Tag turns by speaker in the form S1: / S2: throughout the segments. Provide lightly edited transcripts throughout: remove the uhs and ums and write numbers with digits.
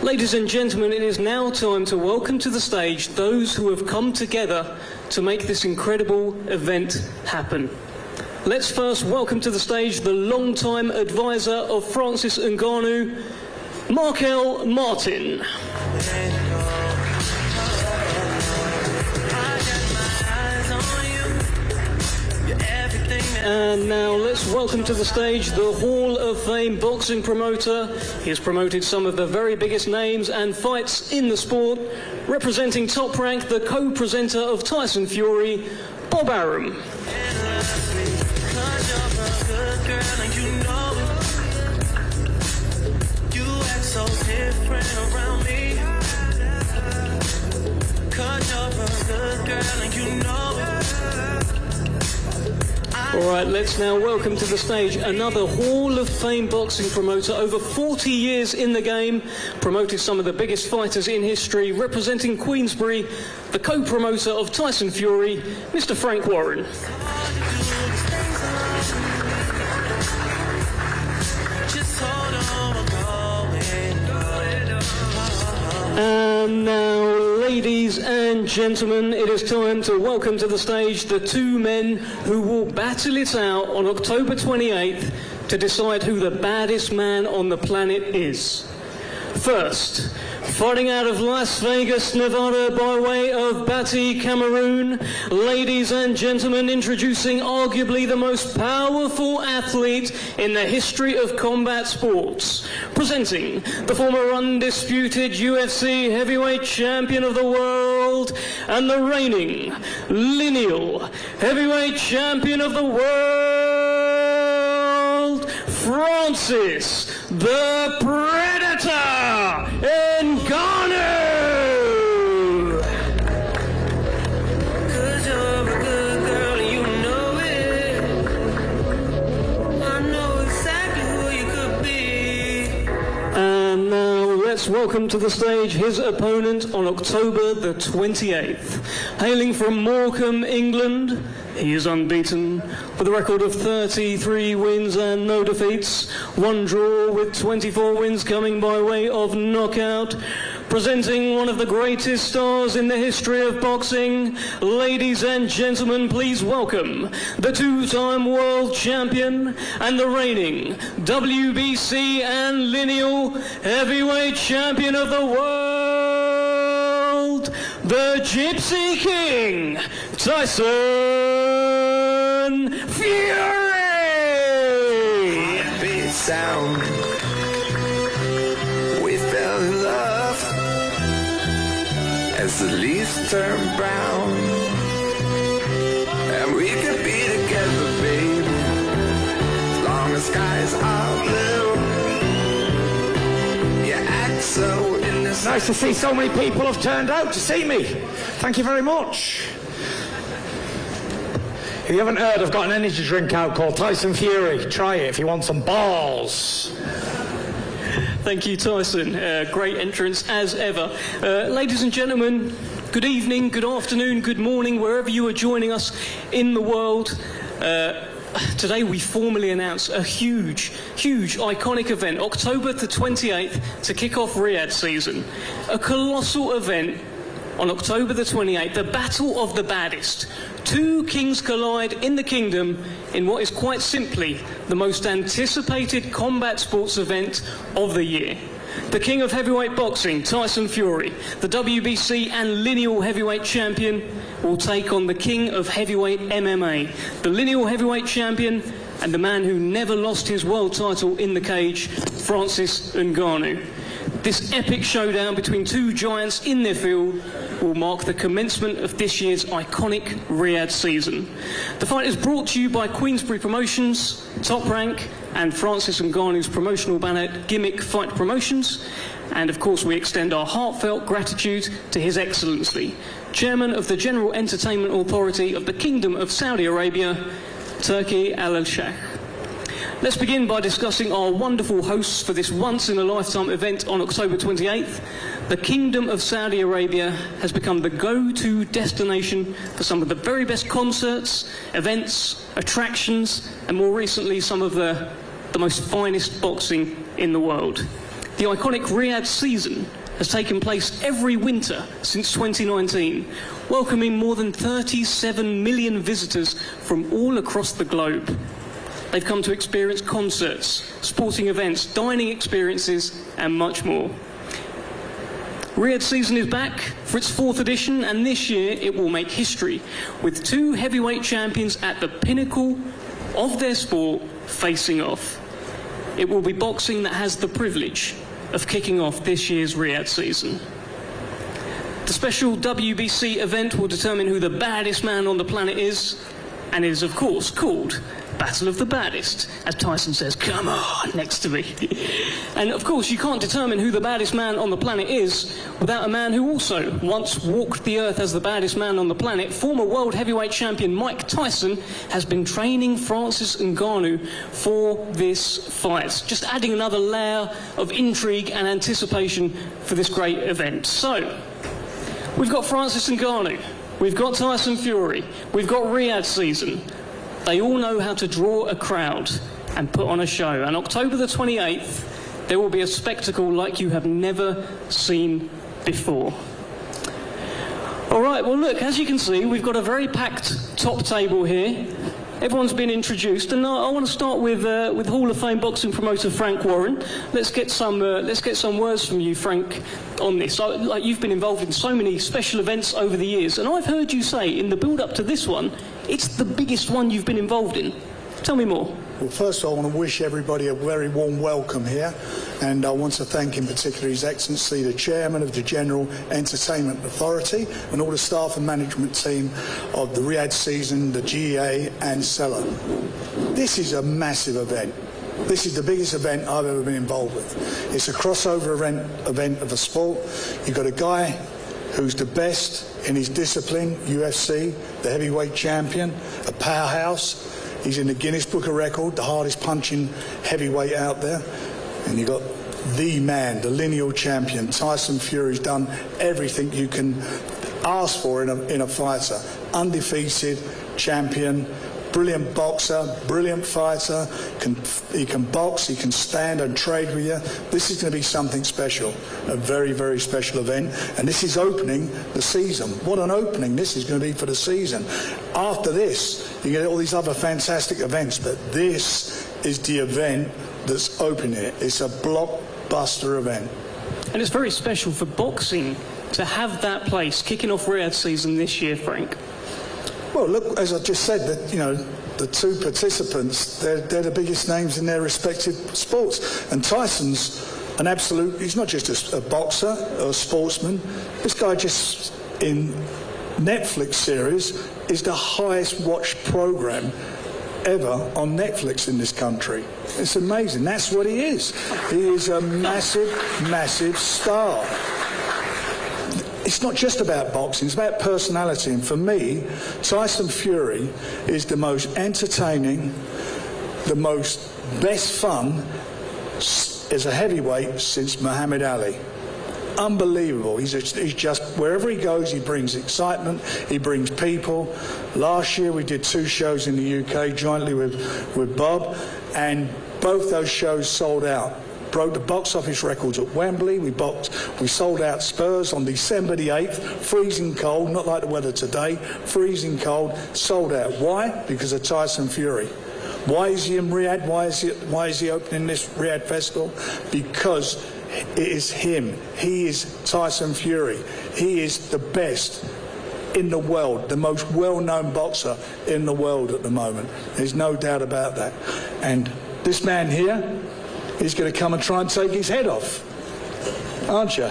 S1: Ladies and gentlemen, it is now time to welcome to the stage those who have come together to make this incredible event happen. Let's first welcome to the stage the long-time advisor of Francis Ngannou, Markel Martin. And now let's welcome to the stage the Hall of Fame boxing promoter. He has promoted some of the very biggest names and fights in the sport. Representing Top Rank, the co-presenter of Tyson Fury, Bob Arum. All right, let's now welcome to the stage another Hall of Fame boxing promoter, over 40 years in the game, promoted some of the biggest fighters in history, representing Queensbury, the co-promoter of Tyson Fury, Mr. Frank Warren. And now, ladies and gentlemen, it is time to welcome to the stage the two men who will battle it out on October 28th to decide who the baddest man on the planet is. First, fighting out of Las Vegas, Nevada, by way of Bati, Cameroon, ladies and gentlemen, introducing arguably the most powerful athlete in the history of combat sports. Presenting the former undisputed UFC heavyweight champion of the world and the reigning lineal heavyweight champion of the world, Francis the Predator Ngannou! And now let's welcome to the stage his opponent on October the 28th. Hailing from Morecambe, England, he is unbeaten with a record of 33 wins and no defeats, one draw with 24 wins coming by way of knockout. Presenting one of the greatest stars in the history of boxing, ladies and gentlemen, please welcome the two-time world champion and the reigning WBC and lineal heavyweight champion of the world, the Gypsy King, Tyson Fury! Heartbeat sound. We fell in love as the leaves turn brown, and we could be together, baby, as long as skies are blue. You act so innocent.
S2: Nice to see so many people have turned out to see me. Thank you very much. If you haven't heard, I've got an energy drink out called Tyson Fury. Try it if you want some balls.
S1: Thank you, Tyson. Great entrance as ever. Ladies and gentlemen, good evening, good afternoon, good morning, wherever you are joining us in the world. Today we formally announce a huge, iconic event, October the 28th, to kick off Riyadh season. A colossal event on October the 28th, the Battle of the Baddest. Two kings collide in the kingdom in what is quite simply the most anticipated combat sports event of the year. The king of heavyweight boxing, Tyson Fury, the WBC and lineal heavyweight champion, will take on the king of heavyweight MMA, the lineal heavyweight champion and the man who never lost his world title in the cage, Francis Ngannou. This epic showdown between two giants in their field will mark the commencement of this year's iconic Riyadh season. The fight is brought to you by Queensbury Promotions, Top Rank, and Francis Ngannou's promotional banner, Gimmick Fight Promotions. And of course, we extend our heartfelt gratitude to His Excellency, Chairman of the General Entertainment Authority of the Kingdom of Saudi Arabia, Turki Al-Sheikh. Let's begin by discussing our wonderful hosts for this once-in-a-lifetime event on October 28th. The Kingdom of Saudi Arabia has become the go-to destination for some of the very best concerts, events, attractions, and more recently, some of the most finest boxing in the world. The iconic Riyadh season has taken place every winter since 2019, welcoming more than 37 million visitors from all across the globe. They've come to experience concerts, sporting events, dining experiences, and much more. Riyadh season is back for its 4th edition, and this year it will make history, with 2 heavyweight champions at the pinnacle of their sport facing off. It will be boxing that has the privilege of kicking off this year's Riyadh season. The special WBC event will determine who the baddest man on the planet is, and it is of course called Battle of the Baddest, as Tyson says, "Come on," next to me. And of course you can't determine who the baddest man on the planet is without a man who also once walked the earth as the baddest man on the planet. Former world heavyweight champion Mike Tyson has been training Francis Ngannou for this fight, just adding another layer of intrigue and anticipation for this great event. So, we've got Francis Ngannou, we've got Tyson Fury, we've got Riyadh season. They all know how to draw a crowd and put on a show. And October the 28th, there will be a spectacle like you have never seen before. All right, well, look, as you can see, we've got a very packed top table here. Everyone's been introduced, and I want to start with Hall of Fame boxing promoter Frank Warren. Let's get some words from you, Frank, on this. Like, you've been involved in so many special events over the years, and I've heard you say in the build-up to this one, it's the biggest one you've been involved in. Tell me more.
S3: Well, first of all, I want to wish everybody a very warm welcome here, and I want to thank in particular His Excellency the Chairman of the General Entertainment Authority and all the staff and management team of the Riyadh season, the GEA and Cellar. This is a massive event. This is the biggest event I've ever been involved with. It's a crossover event of a sport. You've got a guy who's the best in his discipline, UFC, the heavyweight champion, a powerhouse. He's in the Guinness Book of Records, the hardest punching heavyweight out there. And you've got the man, the lineal champion. Tyson Fury's done everything you can ask for in a fighter. Undefeated champion, brilliant boxer, brilliant fighter. He can box, he can stand and trade with you. This is going to be something special, a very, very special event. And this is opening the season. What an opening this is going to be for the season. After this, you get all these other fantastic events, but this is the event that's opening it. It's a blockbuster event.
S1: And it's very special for boxing to have that place kicking off Riyadh season this year, Frank.
S3: Well, look, as I just said, that the 2 participants, they're the biggest names in their respective sports. And Tyson's an absolute, he's not just a boxer or a sportsman. This guy just in Netflix series is the highest watched program ever on Netflix in this country. It's amazing. That's what he is. He is a massive, massive star. It's not just about boxing, it's about personality. And for me, Tyson Fury is the most entertaining, the most best fun as a heavyweight since Muhammad Ali. Unbelievable. He's just, wherever he goes, he brings excitement, he brings people. Last year we did 2 shows in the UK jointly with Bob, and both those shows sold out. Broke the box office records at Wembley. We sold out Spurs on December the 8th, freezing cold, not like the weather today, freezing cold, sold out. Why? Because of Tyson Fury. Why is he in Riyadh? Why is he opening this Riyadh festival? Because it is him. He is Tyson Fury. He is the best in the world, the most well-known boxer in the world at the moment. There's no doubt about that. And this man here, he's going to come and try and take his head off, aren't you?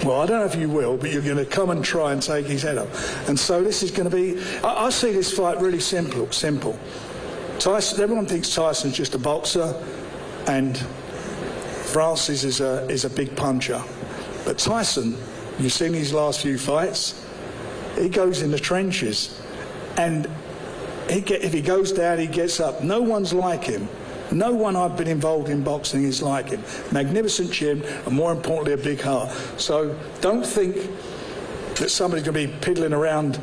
S3: Well, I don't know if you will, but you're going to come and try and take his head off. And so this is going to be, I see this fight really simple. Tyson, everyone thinks Tyson's just a boxer and Francis is a big puncher. But Tyson, you've seen his last few fights, he goes in the trenches. And if he goes down, he gets up. No one's like him. No one I've been involved in boxing is like him. Magnificent chin, and more importantly, a big heart. So don't think that somebody's going to be piddling around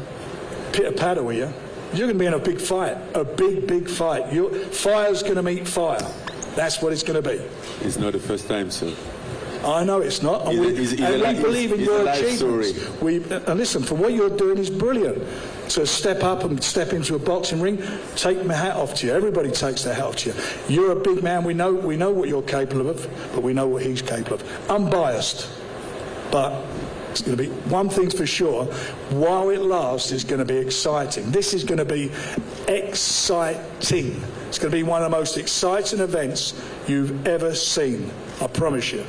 S3: pitter-patter with you. You're going to be in a big fight, a big, big fight. Fire's going to meet fire. That's what it's going to be.
S4: It's not the first time, sir.
S3: I know it's not, and we believe in your achievements. And listen, for what you're doing is brilliant. To step up and step into a boxing ring, take my hat off to you. Everybody takes their hat off to you. You're a big man. We know what you're capable of, but we know what he's capable of. Unbiased, but it's going to be one thing's for sure. While it lasts, it's going to be exciting. This is going to be exciting. It's going to be one of the most exciting events you've ever seen. I promise you.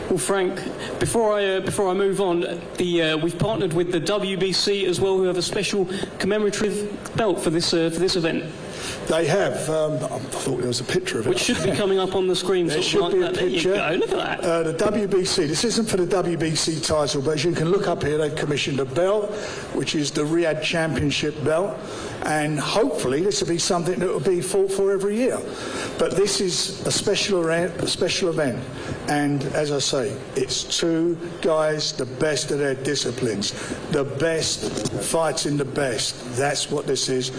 S1: Well, Frank, before I move on, we've partnered with the WBC as well, who have a special commemorative belt for this event.
S3: They have. I thought there was a picture of it.
S1: Which should be coming up on the screen.
S3: There should be a picture.
S1: There you go. Look at that.
S3: The WBC. This isn't for the WBC title, but as you can look up here, they've commissioned a belt, which is the Riyadh Championship belt, and hopefully this will be something that will be fought for every year. But this is a special event, and as I say, it's two guys, the best of their disciplines, the best fighting the best. That's what this is.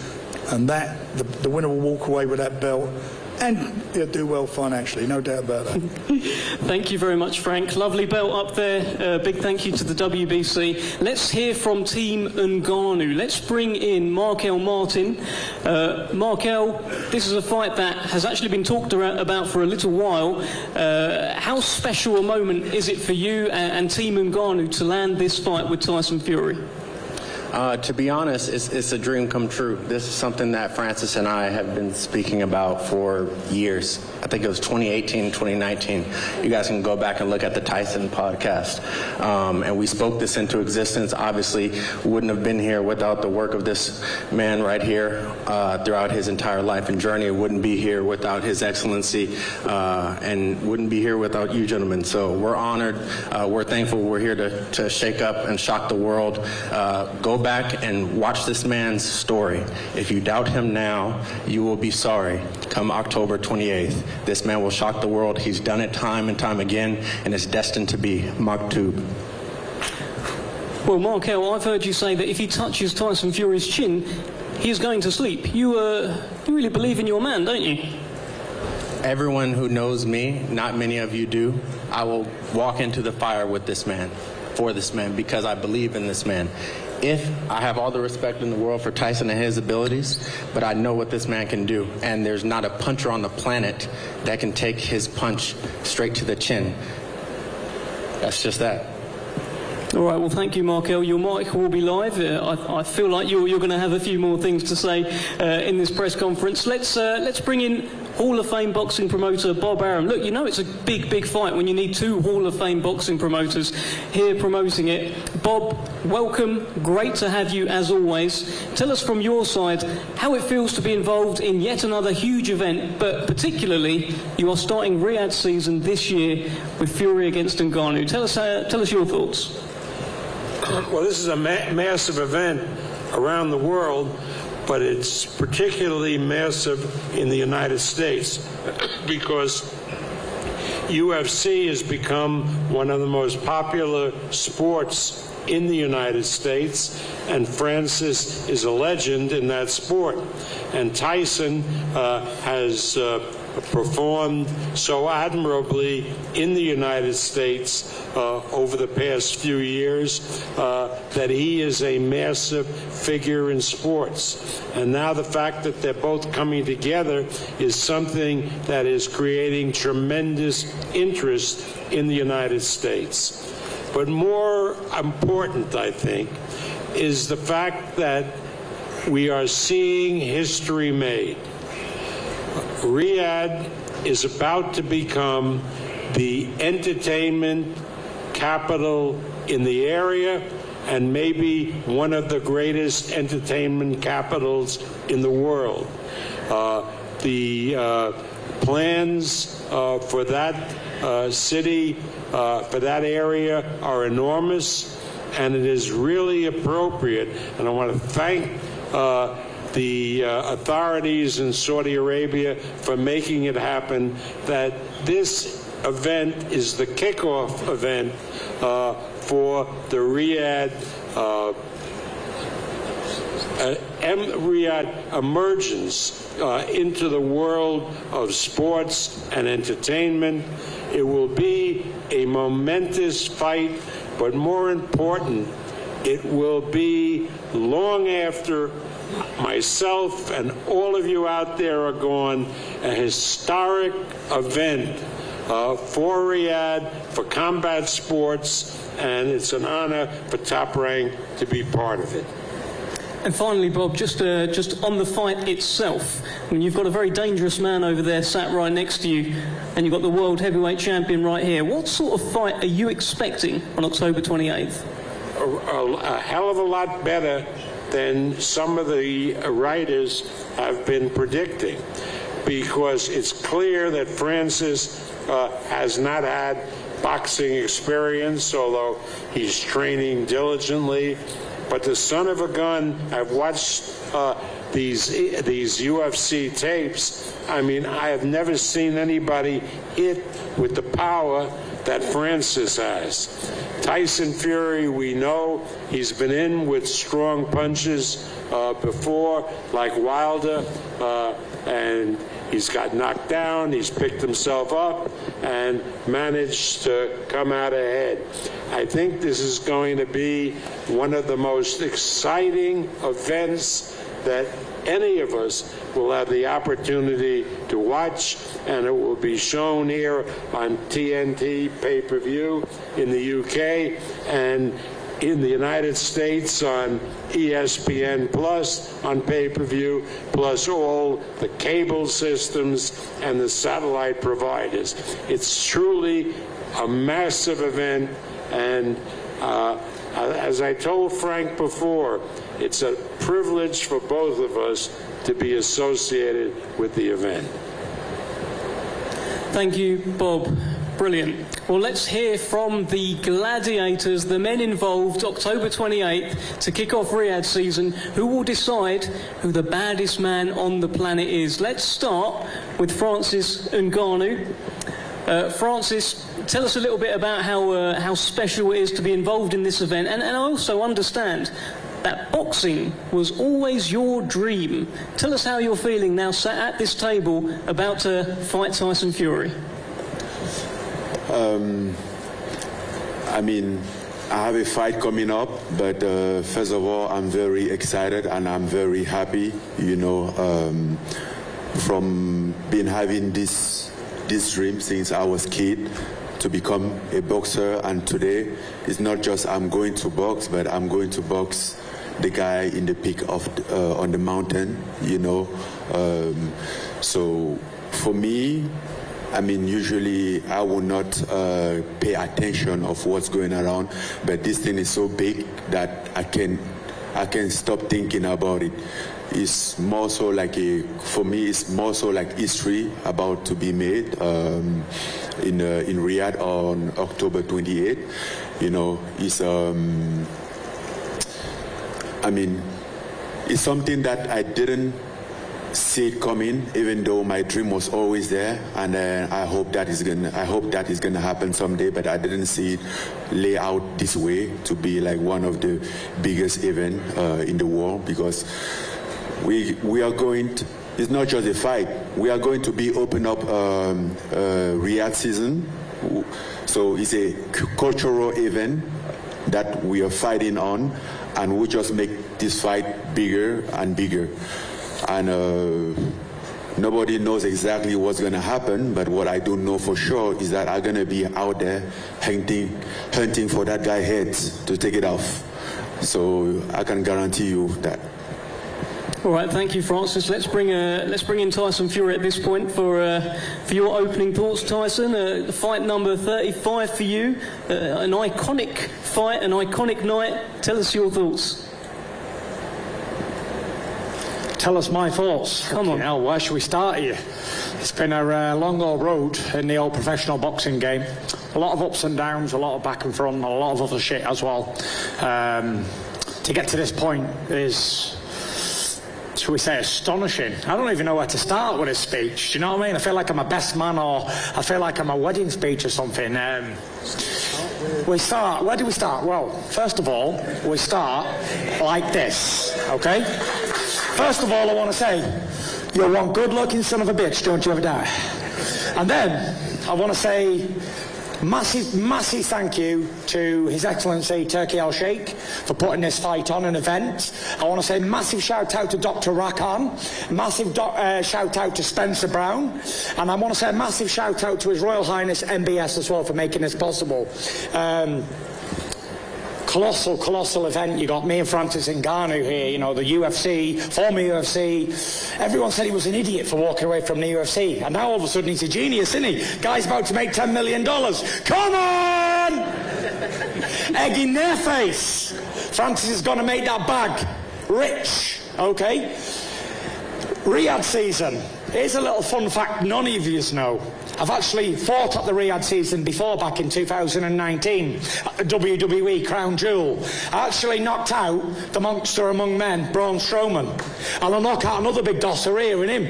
S3: And that, the winner will walk away with that belt, and he'll do well financially, no doubt about that.
S1: Thank you very much, Frank. Lovely belt up there. Big thank you to the WBC. Let's hear from Team Ngannou. Let's bring in Markel Martin. Markel, this is a fight that has actually been talked about for a little while. How special a moment is it for you and Team Ngannou to land this fight with Tyson Fury?
S5: To be honest, it's a dream come true. This is something that Francis and I have been speaking about for years. I think it was 2018, 2019. You guys can go back and look at the Tyson podcast. And we spoke this into existence. Obviously, wouldn't have been here without the work of this man right here throughout his entire life and journey. Wouldn't be here without his excellency and wouldn't be here without you gentlemen. So we're honored. We're thankful. We're here to shake up and shock the world. Go back and watch this man's story. If you doubt him now, you will be sorry. Come October 28th, this man will shock the world. He's done it time and time again, and is destined to be Maktub.
S1: Well, Markel, I've heard you say that if he touches Tyson Fury's chin, he is going to sleep. You really believe in your man, don't you?
S5: Everyone who knows me, not many of you do, I will walk into the fire with this man, for this man, because I believe in this man. I have all the respect in the world for Tyson and his abilities, but I know what this man can do, and there's not a puncher on the planet that can take his punch straight to the chin. That's just that.
S1: All right, well, thank you, Markel. Your mic will be live. I feel like you're going to have a few more things to say in this press conference. Let's bring in Hall of Fame boxing promoter Bob Arum. Look, you know it's a big fight when you need two Hall of Fame boxing promoters here promoting it. Bob, welcome. Great to have you as always. Tell us from your side how it feels to be involved in yet another huge event, but particularly you are starting Riyadh season this year with Fury against Ngannou. Tell us your thoughts.
S6: Well, this is a massive event around the world, but it's particularly massive in the United States because UFC has become one of the most popular sports in the United States, and Francis is a legend in that sport. And Tyson has performed so admirably in the United States over the past few years that he is a massive figure in sports. And now the fact that they're both coming together is something that is creating tremendous interest in the United States. But more important, I think, is the fact that we are seeing history made. Riyadh is about to become the entertainment capital in the area and maybe one of the greatest entertainment capitals in the world. The plans for that city, for that area, are enormous, and it is really appropriate. And I want to thank the authorities in Saudi Arabia for making it happen, that this event is the kickoff event for the Riyadh Riyadh emergence into the world of sports and entertainment. It will be a momentous fight, but more important, it will be long after myself and all of you out there are gone, a historic event for Riyadh, for combat sports, and it's an honor for Top Rank to be part of it.
S1: And finally, Bob, just on the fight itself, I mean, you've got a very dangerous man over there sat right next to you, and you've got the world heavyweight champion right here. What sort of fight are you expecting on October 28th?
S6: A hell of a lot better than some of the writers have been predicting, because it's clear that Francis has not had boxing experience, although he's training diligently. But the son of a gun, I've watched these UFC tapes. I mean, I have never seen anybody hit with the power that Francis has. Tyson Fury, we know he's been in with strong punches before, like Wilder, and he's got knocked down, he's picked himself up, and managed to come out ahead. I think this is going to be one of the most exciting events that any of us will have the opportunity to watch, and it will be shown here on TNT pay-per-view in the UK and in the United States on ESPN Plus on pay-per-view, plus all the cable systems and the satellite providers. It's truly a massive event, and as I told Frank before, it's a privilege for both of us to be associated with the event.
S1: Thank you, Bob. Brilliant. Well, let's hear from the gladiators, the men involved, October 28th, to kick off Riyadh season, who will decide who the baddest man on the planet is. Let's start with Francis Ngannou. Francis, tell us a little bit about how special it is to be involved in this event, and I also understand that boxing was always your dream. Tell us how you're feeling now, sat at this table, about to fight Tyson Fury.
S4: I mean, I have a fight coming up, but first of all, I'm very excited and I'm very happy, you know, from having this dream since I was a kid to become a boxer. And today, it's not just I'm going to box, but I'm going to box the guy in the peak of on the mountain, you know. So for me, I mean, usually I will not pay attention of what's going around, but this thing is so big that I can stop thinking about it. It's more so like for me, it's more so like history about to be made in Riyadh on October 28th. You know, it's I mean, it's something that I didn't see it coming, even though my dream was always there, and I hope that is gonna happen someday. But I didn't see it lay out this way to be like one of the biggest events in the world, because we are going to, it's not just a fight. We are going to be open up Riyadh season, so it's a cultural event that we are fighting on, and we just make this fight bigger and bigger. And nobody knows exactly what's going to happen, but what I do know for sure is that I'm going to be out there hunting for that guy's head to take it off. So I can guarantee you that.
S1: All right, thank you, Francis. Let's bring in Tyson Fury at this point for your opening thoughts, Tyson. Fight number 35 for you, an iconic fight, an iconic night. Tell us your thoughts.
S2: Tell us my thoughts.
S1: Come on.
S2: Hell, where should we start here? It's been a long old road in the old professional boxing game. A lot of ups and downs, a lot of back and front, and a lot of other shit as well. To get to this point is, shall we say, astonishing. I don't even know where to start with this speech. Do you know what I mean? I feel like I'm a best man, or I feel like I'm a wedding speech or something. Where do we start? Well, first of all, we start like this, okay? First of all, I want to say, You're one good-looking son of a bitch, don't you ever die. And then, I want to say massive thank you to His Excellency Turki Al-Sheikh for putting this fight on an event. I want to say massive shout out to Dr. Rakan, massive shout out to Spencer Brown, and I want to say a massive shout out to His Royal Highness MBS as well for making this possible. Colossal event. You got me and Francis Ngannou here, you know, the UFC, former UFC. Everyone said he was an idiot for walking away from the UFC, and now all of a sudden he's a genius, isn't he? Guy's about to make $10 million. Come on! Egg in their face. Francis is going to make that bag rich, okay? Riyadh season. Here's a little fun fact none of you know. I've actually fought at the Riyadh season before, back in 2019, at the WWE Crown Jewel. I actually knocked out the monster among men, Braun Strowman. And I'll knock out another big dossier in him,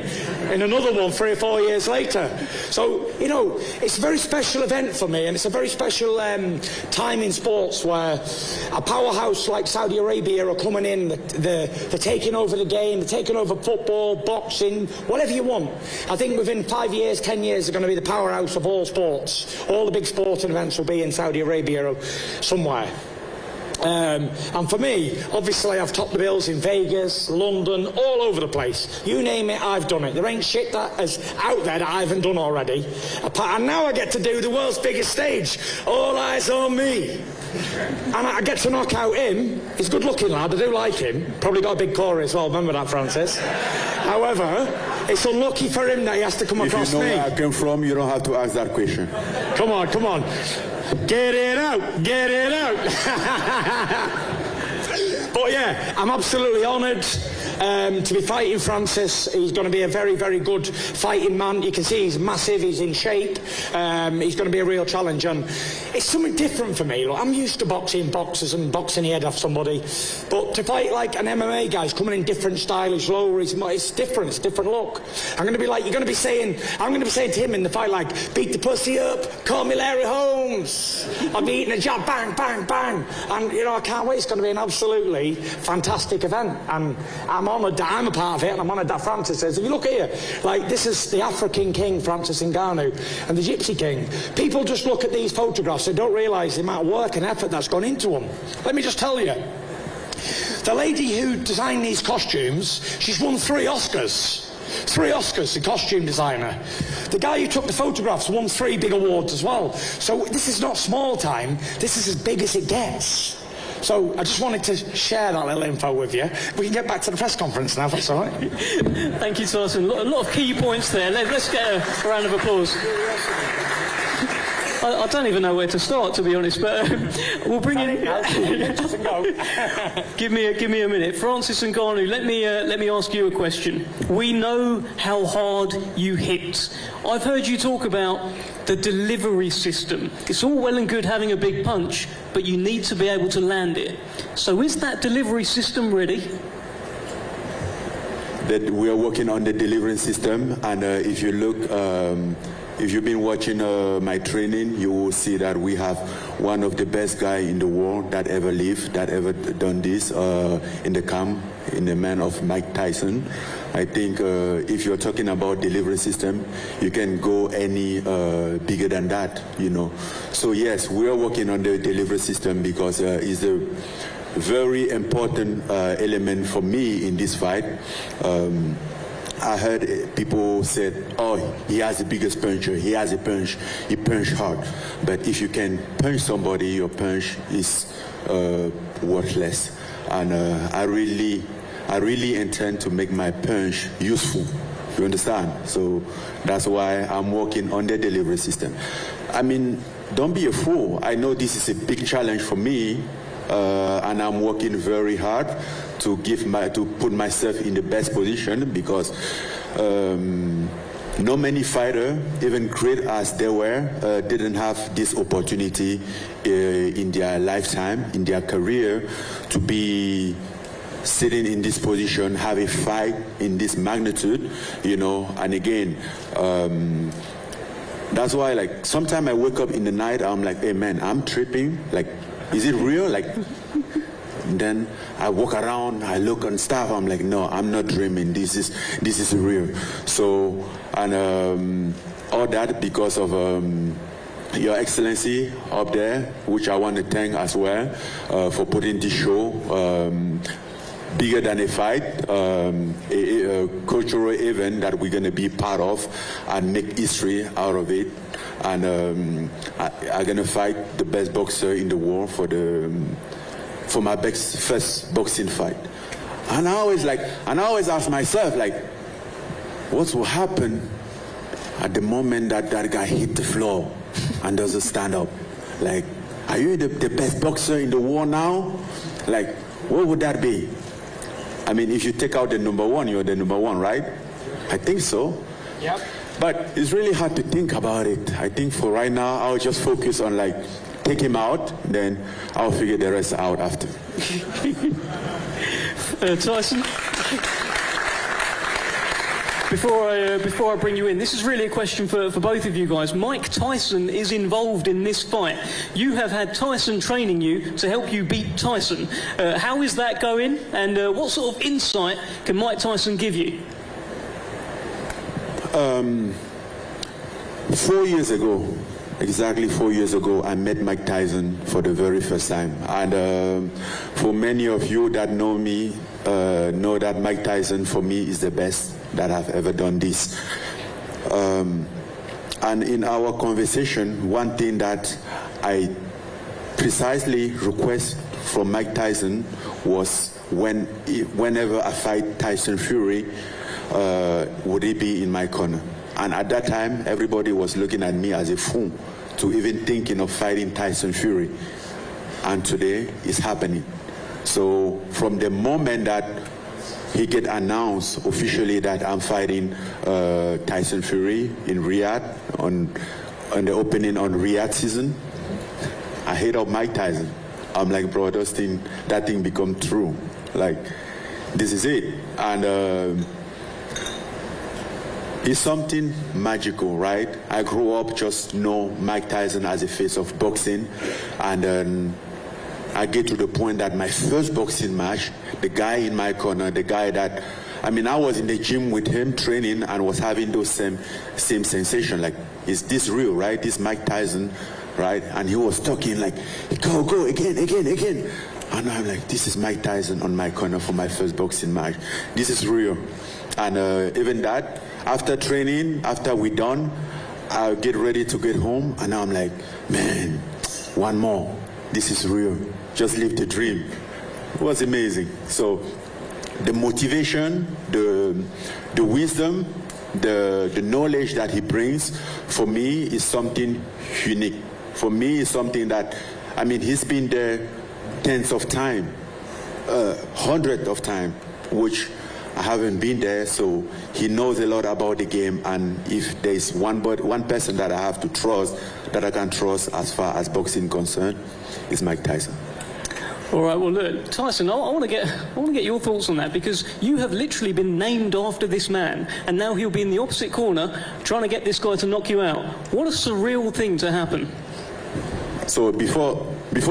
S2: in another one 3 or 4 years later. So, you know, it's a very special event for me, and it's a very special time in sports where a powerhouse like Saudi Arabia are coming in, they're taking over the game, they're taking over football, boxing, whatever you want. I think within 5 years, 10 years, they're going to be the powerhouse of all sports. All the big sporting events will be in Saudi Arabia or somewhere. And for me, obviously, I've topped the bills in Vegas, London, all over the place. You name it, I've done it. There ain't shit that is out there that I haven't done already. And now I get to do the world's biggest stage. All eyes on me. And I get to knock out him. He's a good-looking lad. I do like him. Probably got a big core as well. Remember that, Francis? However, it's unlucky for him that he has to come across me.
S4: If you know where I came from, you don't have to ask that question.
S2: Come on. Get it out. But yeah, I'm absolutely honoured to be fighting Francis. He's going to be a very, very good fighting man. You can see he's massive, he's in shape. He's going to be a real challenge, and it's something different for me. Look, I'm used to boxing boxers and boxing the head off somebody, but to fight like an MMA guy's coming in different stylish, lower, it's different. It's a different look. I'm going to be saying to him in the fight, like, beat the pussy up, call me Larry Holmes. I'll be eating a jab, bang, bang, bang, and you know, I can't wait. It's going to be an absolutely fantastic event, and I'm honoured that I'm a part of it, and I'm honoured that Francis is. If you look here, like, this is the African king, Francis Ngannou, and the Gypsy king. People just look at these photographs and don't realise the amount of work and effort that's gone into them. Let me just tell you, the lady who designed these costumes, she's won 3 Oscars. 3 Oscars, the costume designer. The guy who took the photographs won 3 big awards as well. So this is not small time, this is as big as it gets. So I just wanted to share that little info with you. We can get back to the press conference now, if that's all right.
S1: Thank you, Tyson. A lot of key points there. Let's get a round of applause. I don't even know where to start, to be honest, but we'll bring in... Give me a minute. Francis Ngannou, let me ask you a question. We know how hard you hit. I've heard you talk about the delivery system. It's all well and good having a big punch, but you need to be able to land it. So is that delivery system ready?
S4: That we are working on the delivery system, and if you look... if you've been watching my training, you will see that we have one of the best guys in the world that ever lived, that ever done this in the camp, in the man of Mike Tyson. I think if you're talking about delivery system, you can go any bigger than that, you know. So yes, we are working on the delivery system because it's a very important element for me in this fight. I heard people said, oh, he has the biggest puncher, he has a punch, he punch hard. But if you can punch somebody, your punch is worthless. And I really intend to make my punch useful. You understand? So that's why I'm working on the delivery system. I mean, don't be a fool. I know this is a big challenge for me, and I'm working very hard to put myself in the best position, because not many fighters, even great as they were, didn't have this opportunity in their lifetime, in their career, to be sitting in this position, have a fight in this magnitude, you know. And again, that's why, like, sometimes I wake up in the night, I'm like, hey man, I'm tripping. Like, is it real? Like, Then I walk around, I look and stuff. I'm like, no, I'm not dreaming. This is real. So, and all that because of Your Excellency up there, which I want to thank as well for putting this show. Bigger than a fight, a cultural event that we're going to be part of and make history out of it. And I'm going to fight the best boxer in the world for my first boxing fight. And I always ask myself, like, what will happen at the moment that guy hit the floor and doesn't stand up? Like, are you the best boxer in the world now? Like, what would that be? I mean, if you take out the number one, you're the number one, right? I think so.
S2: Yep.
S4: But it's really hard to think about it. I think for right now, I'll just focus on, like, take him out, then I'll figure the rest out after.
S1: Tyson? Before I bring you in, this is really a question for both of you guys. Mike Tyson is involved in this fight. You have had Tyson training you to help you beat Tyson. How is that going? And what sort of insight can Mike Tyson give you?
S4: 4 years ago, exactly 4 years ago, I met Mike Tyson for the very first time. And for many of you that know me, know that Mike Tyson for me is the best that I've ever done this. And in our conversation, one thing that I precisely request from Mike Tyson was whenever I fight Tyson Fury, would he be in my corner? And at that time, everybody was looking at me as a fool to even thinking of fighting Tyson Fury. And today, it's happening. So from the moment that he get announced officially that I'm fighting Tyson Fury in Riyadh on the opening on Riyadh season, I hit up Mike Tyson. I'm like, bro, that thing become true. Like, this is it. And it's something magical, right? I grew up just know Mike Tyson as a face of boxing, and then I get to the point that my first boxing match, the guy in my corner, the guy that, I mean, I was in the gym with him training and was having those same sensation, like, is this real, right? This Mike Tyson, right? And he was talking like, go, again. And I'm like, this is Mike Tyson on my corner for my first boxing match. This is real. And even that, after training, after we're done, I'll get ready to get home, and I'm like, man, one more. This is real. Just live the dream. It was amazing. So the motivation, the wisdom, the knowledge that he brings, for me, is something unique. For me, it's something that, I mean, he's been there tens of times, hundreds of times, which I haven't been there, so he knows a lot about the game, and if there's one person that I have to trust, that I can trust as far as boxing concerned, is Mike Tyson.
S1: All right, well, look, Tyson, I want to get your thoughts on that, because you have literally been named after this man, and now he'll be in the opposite corner trying to get this guy to knock you out. What a surreal thing to happen.
S4: So before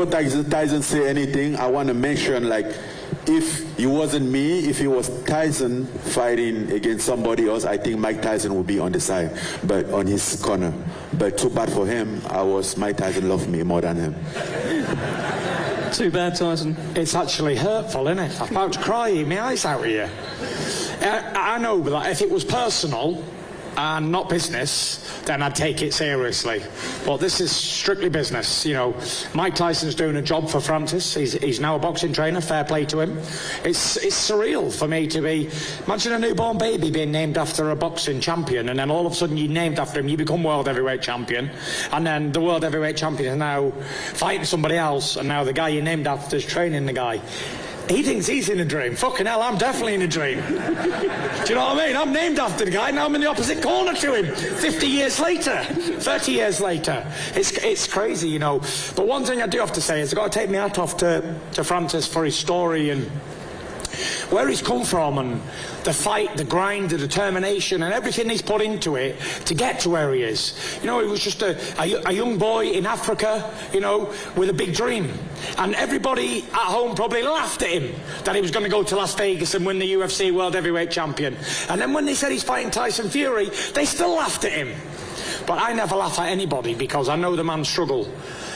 S4: Tyson say anything, I want to mention, like, if it wasn't me, if it was Tyson fighting against somebody else, I think Mike Tyson would be on the side, but on his corner. But too bad for him, Mike Tyson loved me more than him.
S1: Too bad, Tyson.
S2: It's actually hurtful, isn't it? I'm about to cry my eyes out here. I know that if it was personal and not business, then I'd take it seriously. But this is strictly business. You know, Mike Tyson's doing a job for Francis. He's now a boxing trainer. Fair play to him. It's surreal for me to be... Imagine a newborn baby being named after a boxing champion, and then all of a sudden you're named after him, you become world heavyweight champion, and then the world heavyweight champion is now fighting somebody else, and now the guy you named after is training the guy. He thinks he's in a dream. Fucking hell, I'm definitely in a dream. Do you know what I mean? I'm named after the guy, now I'm in the opposite corner to him. 50 years later, 30 years later. It's crazy, you know. But one thing I do have to say is I've got to take my hat off to Francis for his story, and where he's come from and the fight, the grind, the determination and everything he's put into it to get to where he is. You know, he was just a young boy in Africa, you know, with a big dream. And everybody at home probably laughed at him that he was going to go to Las Vegas and win the UFC World Heavyweight Champion. And then when they said he's fighting Tyson Fury, they still laughed at him. But I never laugh at anybody because I know the man's struggle.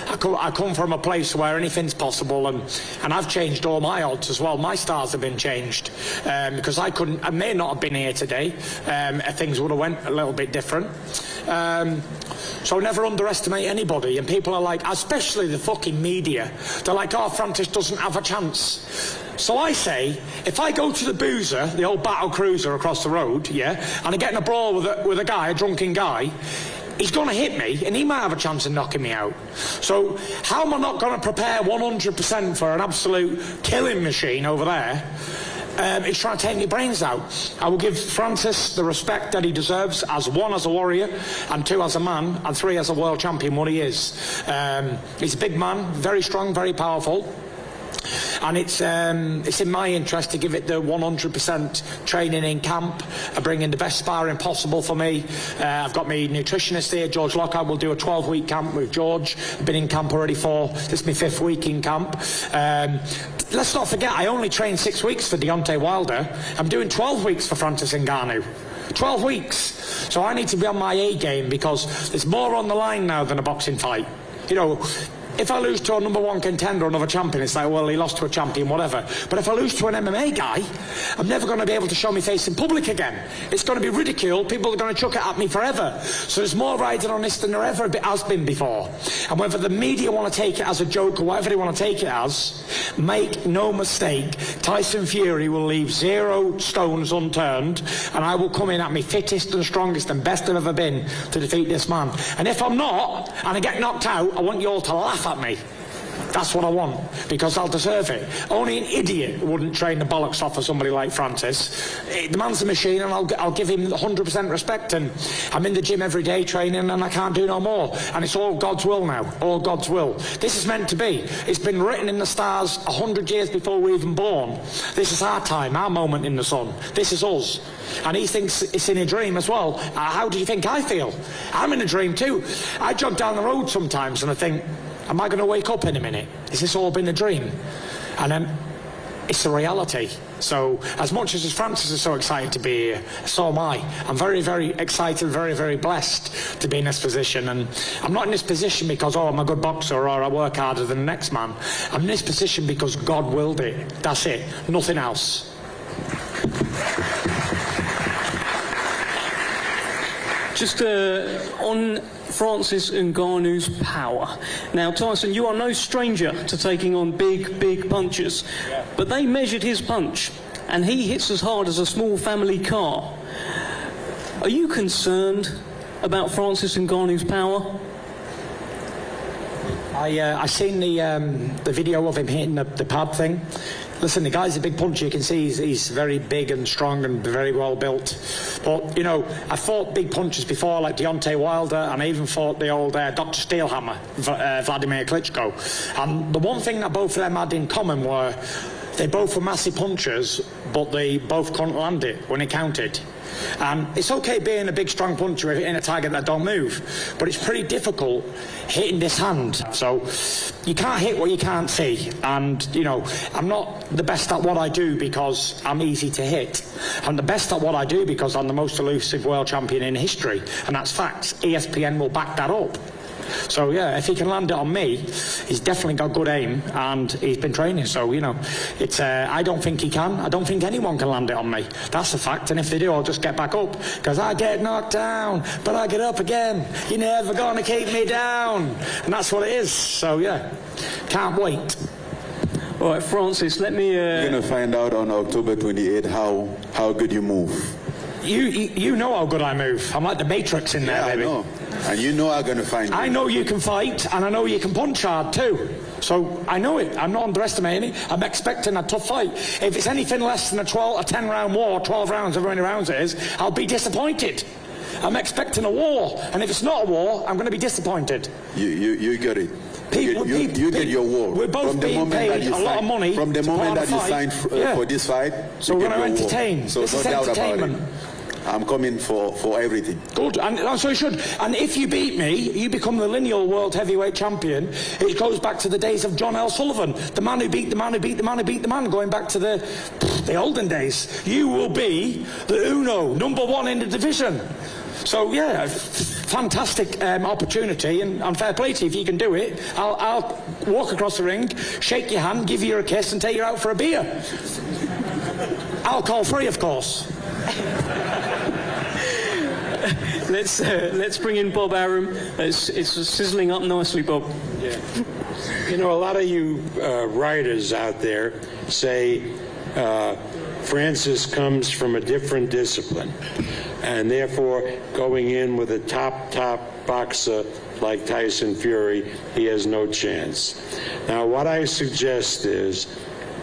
S2: I come from a place where anything's possible, and I've changed all my odds as well. My stars have been changed because I may not have been here today. Things would have went a little bit different. So never underestimate anybody. And people are like, especially the fucking media, they're like, oh, Francis doesn't have a chance. So I say, if I go to the Boozer, the old battle cruiser across the road, yeah, and I get in a brawl with a guy, a drunken guy, he's going to hit me, and he might have a chance of knocking me out. So how am I not going to prepare 100% for an absolute killing machine over there? He's trying to take my brains out. I will give Francis the respect that he deserves as one, as a warrior, and two, as a man, and three, as a world champion, what he is. He's a big man, very strong, very powerful. And it's in my interest to give it the 100% training in camp. I bring in the best sparring possible for me. I've got my nutritionist here, George Lockhart. We'll do a 12-week camp with George. I've been in camp already this is my 5th week in camp. Let's not forget, I only trained 6 weeks for Deontay Wilder. I'm doing 12 weeks for Francis Ngannou. 12 weeks. So I need to be on my A game because there's more on the line now than a boxing fight. You know, if I lose to a #1 contender or another champion, it's like, well, he lost to a champion, whatever. But if I lose to an MMA guy, I'm never going to be able to show my face in public again. It's going to be ridiculed. People are going to chuck it at me forever. So there's more riding on this than there ever has been before. And whether the media want to take it as a joke or whatever they want to take it as, make no mistake, Tyson Fury will leave 0 stones unturned, and I will come in at my fittest and strongest and best I've ever been to defeat this man. And if I'm not, and I get knocked out, I want you all to laugh at me. That's what I want, because I'll deserve it. Only an idiot wouldn't train the bollocks off of somebody like Francis. The man's a machine, and I'll give him 100% respect. And I'm in the gym every day training, and I can't do no more. And it's all God's will now, all God's will. This is meant to be. It's been written in the stars 100 years before we were even born. This is our time, our moment in the sun. This is us. And he thinks it's in a dream as well. How do you think I feel? I'm in a dream too. I jog down the road sometimes, and I think, am I going to wake up in a minute? Has this all been a dream? And then it's a reality. So as much as Francis is so excited to be here, so am I. I'm very, very excited, very, very blessed to be in this position. And I'm not in this position because, oh, I'm a good boxer or I work harder than the next man. I'm in this position because God willed it. That's it. Nothing else.
S1: Just on Francis Ngannou's power. Now, Tyson, you are no stranger to taking on big punches, but they measured his punch, and he hits as hard as a small family car. Are you concerned about Francis Ngannou's power?
S2: I seen the video of him hitting the pad thing. Listen, the guy's a big puncher. You can see he's very big and strong and very well built. But, you know, I fought big punchers before, like Deontay Wilder, and I even fought the old Dr. Steelhammer, Vladimir Klitschko. And the one thing that both of them had in common were they both were massive punchers, but they both couldn't land it when it counted. And it's okay being a big strong puncher in a target that don't move, but it's pretty difficult hitting this hand. So you can't hit what you can't see. And, you know, I'm not the best at what I do because I'm easy to hit. I'm the best at what I do because I'm the most elusive world champion in history, and that's facts. ESPN will back that up. So yeah, if he can land it on me, he's definitely got good aim, and he's been training. So, you know, it's I don't think he can. I don't think anyone can land it on me. That's a fact. And if they do, I'll just get back up, because I get knocked down, but I get up again. You're never gonna keep me down, and that's what it is. So yeah, can't wait.
S1: All right, Francis, let me.
S4: We're gonna find out on October 28th how good you move.
S2: You know how good I move. I'm like the Matrix in there,
S4: yeah,
S2: baby.
S4: I know. And you know I'm going to find you.
S2: I know you can fight, and I know you can punch hard too. So I know it. I'm not underestimating it. I'm expecting a tough fight. If it's anything less than a 10-round war, 12 rounds, however many rounds it is, I'll be disappointed. I'm expecting a war, and if it's not a war, I'm going to be disappointed.
S4: You got it. You get your award.
S2: We're both being paid a lot of money.
S4: From the moment that you signed for this fight,
S2: so we're going to entertain.
S4: So no doubt about it. I'm coming for everything.
S2: Good, and so you should. And if you beat me, you become the lineal world heavyweight champion. It goes back to the days of John L. Sullivan, the man who beat the man who beat the man who beat the man, going back to the olden days. You will be the Uno, #1 in the division. So yeah, fantastic opportunity, and fair play to you if you can do it. I'll walk across the ring, shake your hand, give you a kiss, and take you out for a beer. Alcohol free, of course.
S1: Let's bring in Bob Arum. It's sizzling up nicely, Bob.
S6: Yeah. You know, a lot of you writers out there say Francis comes from a different discipline, and therefore going in with a top boxer like Tyson Fury, he has no chance. Now, what I suggest is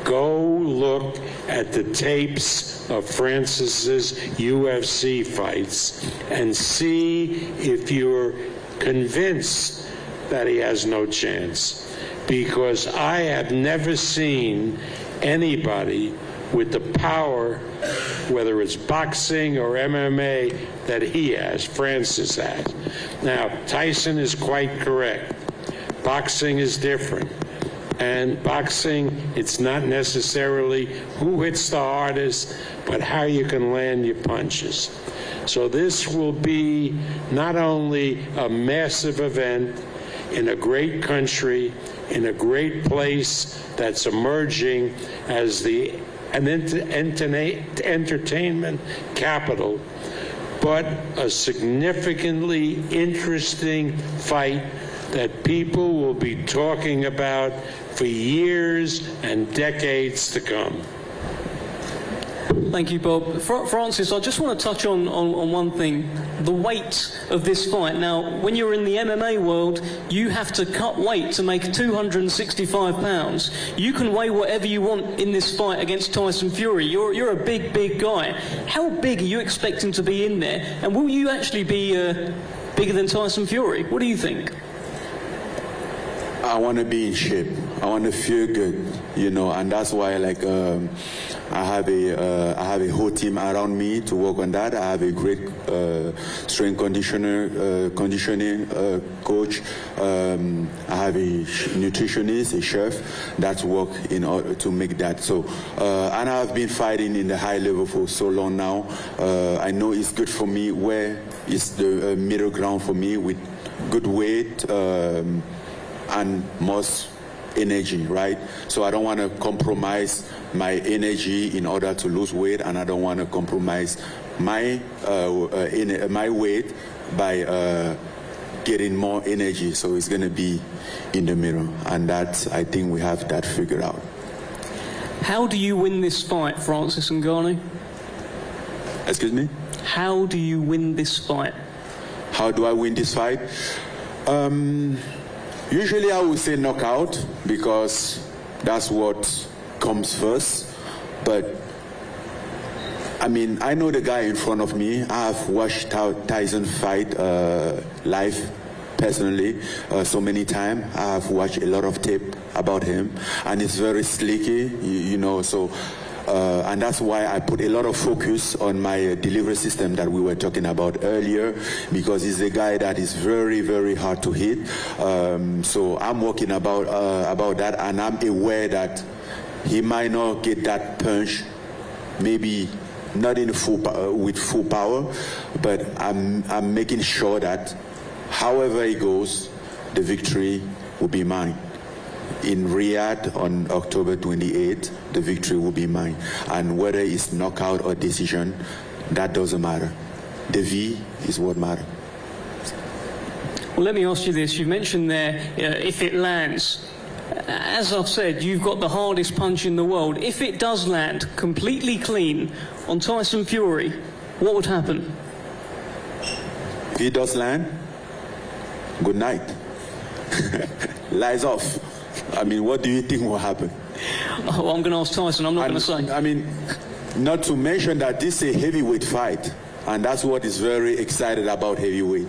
S6: go look at the tapes of Francis's UFC fights and see if you're convinced that he has no chance. Because I have never seen anybody with the power, whether it's boxing or MMA, that he has, Francis has. Now, Tyson is quite correct. Boxing is different. And boxing, it's not necessarily who hits the hardest, but how you can land your punches. So this will be not only a massive event in a great country, in a great place that's emerging as an entertainment capital, but a significantly interesting fight that people will be talking about for years and decades to come.
S1: Thank you, Bob. Francis, I just want to touch on one thing, the weight of this fight. Now, when you're in the MMA world, you have to cut weight to make 265 pounds. You can weigh whatever you want in this fight against Tyson Fury. You're a big guy. How big are you expecting to be in there? And will you actually be bigger than Tyson Fury? What do you think?
S4: I want to be in shape. I want to feel good, and that's why, I have a whole team around me to work on that. I have a great strength conditioning coach. I have a nutritionist, a chef that's work in order to make that. So, and I've been fighting in the high level for so long now. I know it's good for me. Where is the middle ground for me with good weight? And most energy, right? So I don't want to compromise my energy in order to lose weight, and I don't want to compromise my weight by getting more energy. So it's going to be in the middle, and that, I think we have that figured out.
S1: How do you win this fight, Francis Ngannou?
S4: Excuse me?
S1: How do you win this fight?
S4: How do I win this fight? Usually I would say knockout, because that's what comes first. But, I mean, I know the guy in front of me. I have watched Tyson fight live personally so many times. I have watched a lot of tape about him, and it's very slicky, so... and that's why I put a lot of focus on my delivery system that we were talking about earlier, because he's a guy that is very hard to hit. So I'm working about that, and I'm aware that he might not get that punch, maybe not in with full power, but I'm making sure that however it goes, the victory will be mine. In Riyadh on October 28th, the victory will be mine. And whether it's knockout or decision, that doesn't matter. The V is what matters.
S1: Well, let me ask you this. You mentioned there, if it lands, as I've said, you've got the hardest punch in the world. If it does land completely clean on Tyson Fury, what would happen?
S4: If it does land, good night. Lies off. I mean, what do you think will happen?
S1: Oh, I'm going to ask Tyson. I'm not going to say.
S4: I mean, not to mention that this is a heavyweight fight. And that's what is very excited about heavyweight.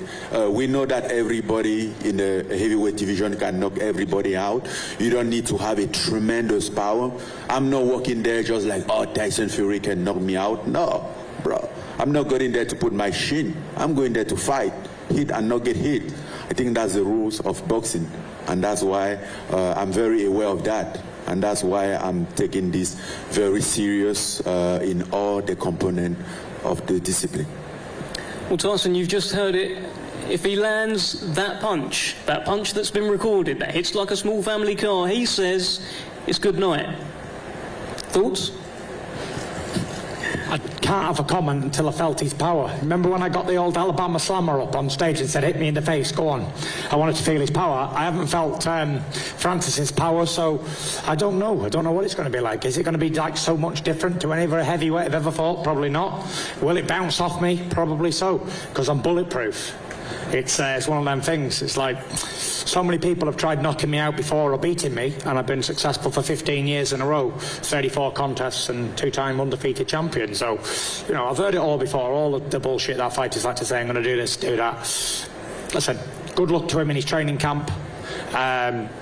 S4: We know that everybody in the heavyweight division can knock everybody out. You don't need to have a tremendous power. I'm not walking there just like, oh, Tyson Fury can knock me out. No, bro. I'm not going there to put my shin. I'm going there to fight, hit and not get hit. I think that's the rules of boxing. And that's why I'm very aware of that. And that's why I'm taking this very serious in all the components of the discipline.
S1: Well, Tyson, you've just heard it. If he lands that punch that's been recorded, that hits like a small family car, he says it's good night. Thoughts?
S2: I can't have a comment until I felt his power. Remember when I got the old Alabama Slammer up on stage and said, hit me in the face, go on. I wanted to feel his power. I haven't felt Francis's power, so I don't know. I don't know what it's going to be like. Is it going to be like so much different to any other heavyweight I've ever fought? Probably not. Will it bounce off me? Probably so, because I'm bulletproof. It's one of them things. It's like so many people have tried knocking me out before or beating me, and I've been successful for 15 years in a row, 34 contests and 2-time undefeated champion. So, you know, I've heard it all before, all the bullshit that fighters like to say, I'm going to do this, do that. Listen, good luck to him in his training camp.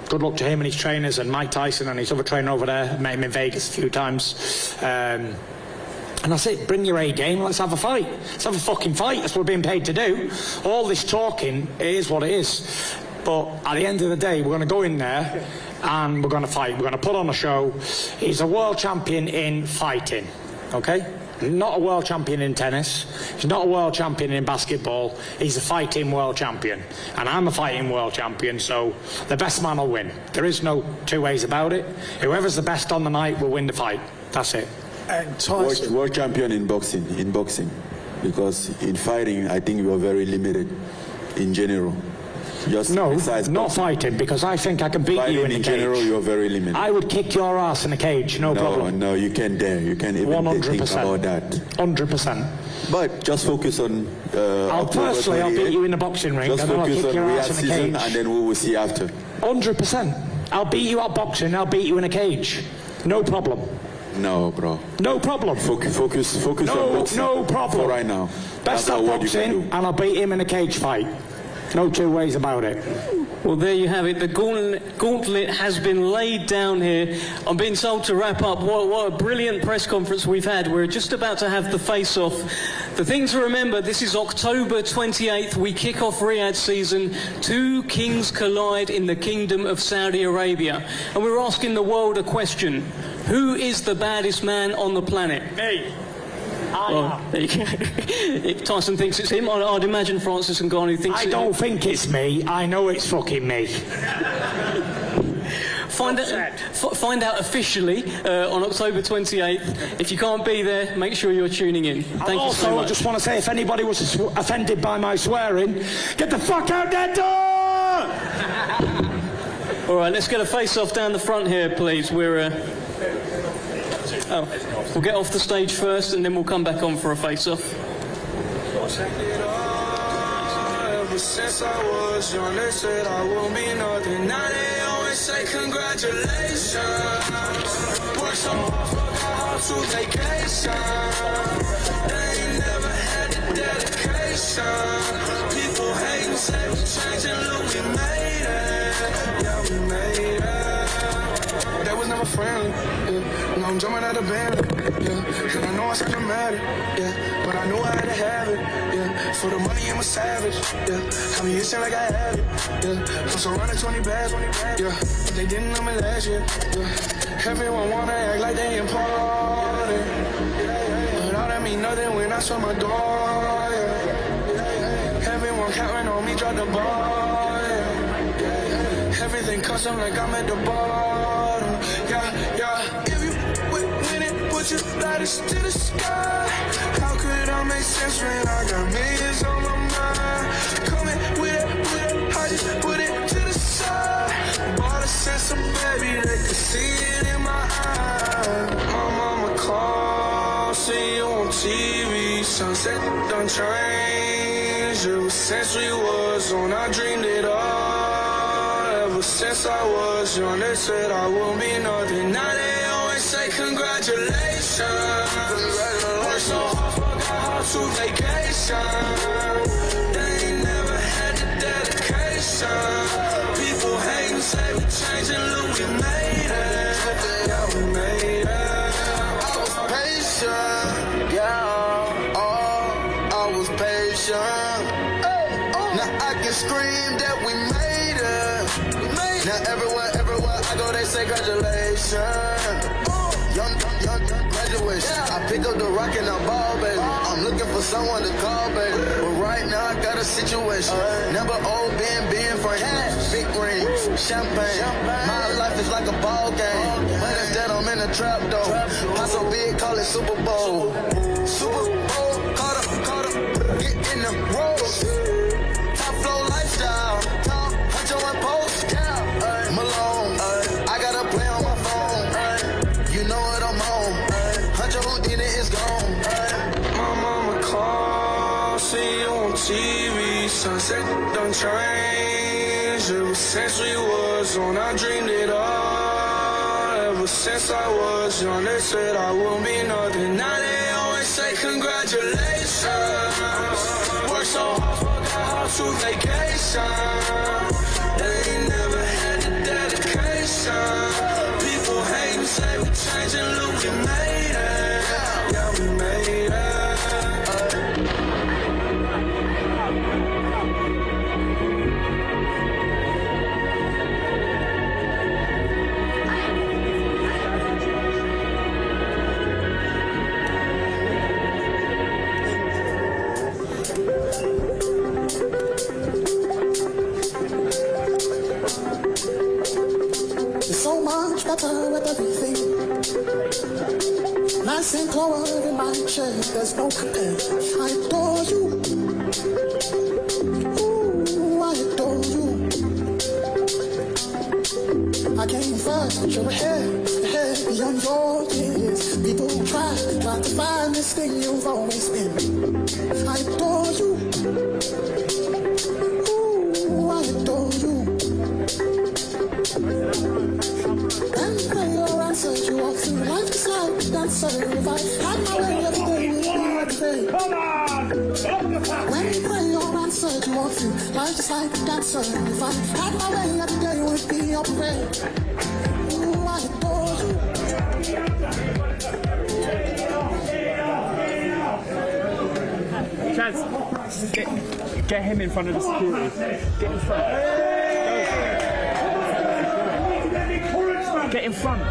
S2: Good luck to him and his trainers and Mike Tyson and his other trainer over there. Met him in Vegas a few times. And that's it, bring your A game, let's have a fight. Let's have a fucking fight, that's what we're being paid to do. All this talking, it is what it is. But at the end of the day, we're going to go in there and we're going to fight. We're going to put on a show. He's a world champion in fighting, okay? Not a world champion in tennis. He's not a world champion in basketball. He's a fighting world champion. And I'm a fighting world champion, so the best man will win. There is no two ways about it. Whoever's the best on the night will win the fight. That's it.
S4: World champion in boxing, because in fighting, I think you are very limited in general. Just
S2: no, not fighting, because I think I can beat you in a cage.
S4: In general, you're very limited.
S2: I would kick your ass in a cage, no problem.
S4: No, you can't dare. You can't even
S2: 100%.
S4: think about that.
S2: 100%.
S4: But just focus on...
S2: I'll beat you in the boxing ring.
S4: Just focus on Riyadh season, and then we will see after.
S2: 100%. I'll beat you at boxing, I'll beat you in a cage. No problem.
S4: No, bro.
S2: No problem.
S4: Focus on boxing.
S2: No problem.
S4: For right now.
S2: Best at boxing, and I'll beat him in a cage fight. No two ways about it.
S1: Well, there you have it. The gauntlet has been laid down here. I'm being told to wrap up. What a brilliant press conference we've had. We're just about to have the face-off. The thing to remember, this is October 28th. We kick off Riyadh season. Two kings collide in the Kingdom of Saudi Arabia. And we're asking the world a question. Who is the baddest man on the planet?
S2: Me.
S1: Well, there you go. If Tyson thinks it's him, I'd imagine Francis Ngannou thinks it's him.
S2: I don't think it's me. I know it's fucking me.
S1: Find out officially on October 28th. If you can't be there, make sure you're tuning in. Thank you so much.
S2: I just want to say, if anybody was offended by my swearing, get the fuck out that door!
S1: All right, let's get a face-off down the front here, please. We'll get off the stage first, and then we'll come back on for a face-off.
S7: Ever since I was young, they said I won't be nothing. Now they always say congratulations. Work so hard, forgot how to vacation. They ain't never had the dedication. People hating, say we changing, look, we made it. Yeah, we made it. That was never friendly. Yeah. Now I'm jumping out of bed. Yeah. And I know I sound dramatic. Yeah. But I knew I had to have it. Yeah. For the money, I'm a savage. Yeah. I mean, it seem like I had it. Yeah. I'm surrounded 20 bags. Yeah. But they didn't know me last year. Yeah. Everyone wanna act like they important. But all that mean nothing when I saw my door. Yeah. Everyone counting on me, drop the ball. Yeah. Everything custom like I'm at the bottom. Yeah. If you win it, put your lighters to the sky. How could I make sense when I got millions on my mind? Coming with it, I just put it to the side. Bought a sense of baby, they could see it in my eyes. My mama called, see you on TV. Sunset done changed. Ever since we was on, I dreamed it all. Ever since I was young, they said I won't be nothing. Now they always say congratulations. Work so hard, forgot how to vacation. dedication. They ain't never had the dedication. People hate and say we changing, look, we made it. Yeah, we made it. I was patient, yeah. Oh, I was patient. Now I can scream that we made it. Now everywhere I go, they say congratulations. Young graduation. I pick up the rock and I ball, baby. I'm looking for someone to call, baby. But right now I got a situation. Never old being friends. Big rings, champagne. My life is like a ball game. But instead I'm in a trap though. Pop so big, call it Super Bowl. Super Bowl, caught up, get in the rolls. Top flow lifestyle. Top, Huncho and Post. Yeah, Malone. I got a play on my phone. You know what I'm on. Huncho Houdini is gone. My mama called, see you on TV. Sunset done changed. Ever since we was on, I dreamed it all. Ever since I was young, they said I wouldn't be nothing. Now they always say congratulations. Work so hard, forgot how to vacation. They ain't never had the dedication. People hate and say we changing, look, we made it. Yeah, we made it.
S8: So much better with everything. Nice and clover in my chair, there's no compare. I adore you. Ooh, I adore you. I came first, but you're ahead beyond your years. People try to find this thing you've always been. I adore you. Ooh, I adore you. And play your answer, you walk through life just like a dancer. If I had my way every day, would be every day. Come on! When you play your answer, you walk through life just like a dancer. If I had my way every day, would be your parade. Ooh, I adore you.
S9: Chance, get him in front of the security. Get in front. Get in front.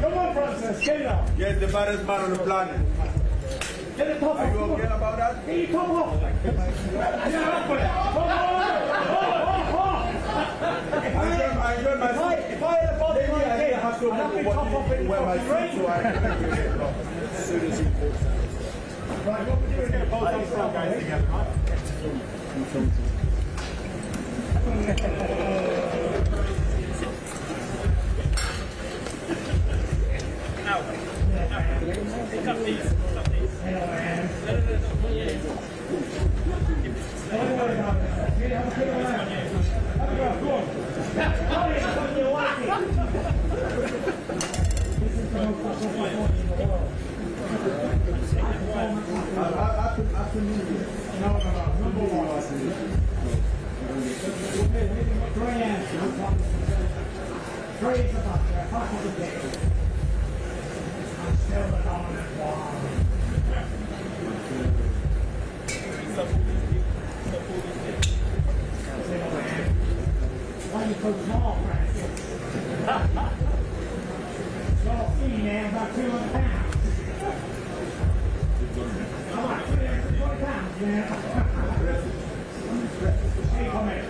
S9: Come on, Francis. Get it up.
S10: Yes, the baddest man on the planet.
S9: Get the top off.
S10: Are you okay about that?
S9: Get your top off.
S10: I enjoyed myself.
S9: If I had a body like this, I'd have been top off in
S10: Wear my suit so I can get it off as soon as he puts that.
S9: Right, what we're doing is both on front guys together, right? Pick up these. About 200 pounds. All right, 220 pounds, man. Hey, come here.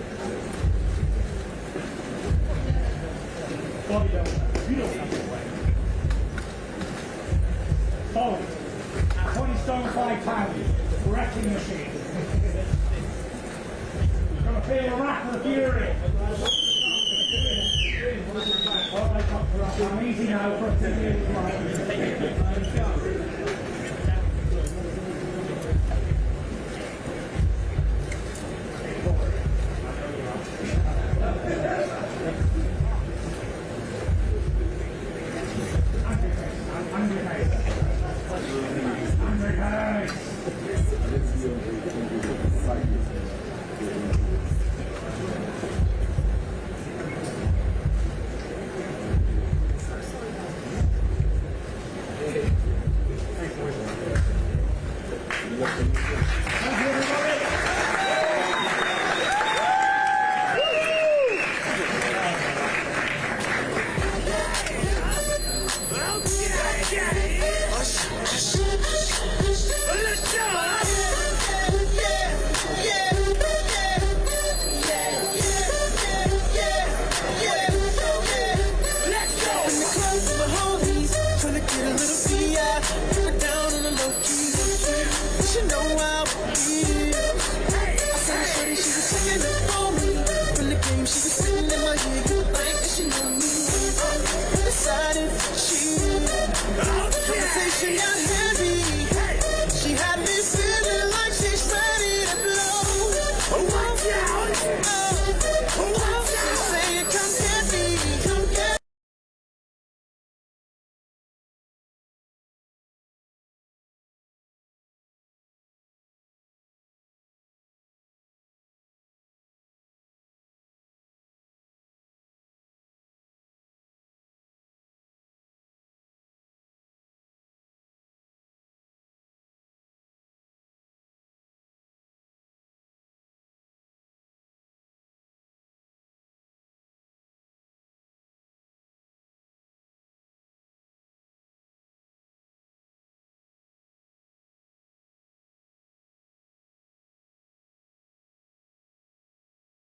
S9: Body builder. You don't have to weigh. Follow me. 20 stone 5 pounds. Wrecking machine. You're going to feel the wrath of the Fury.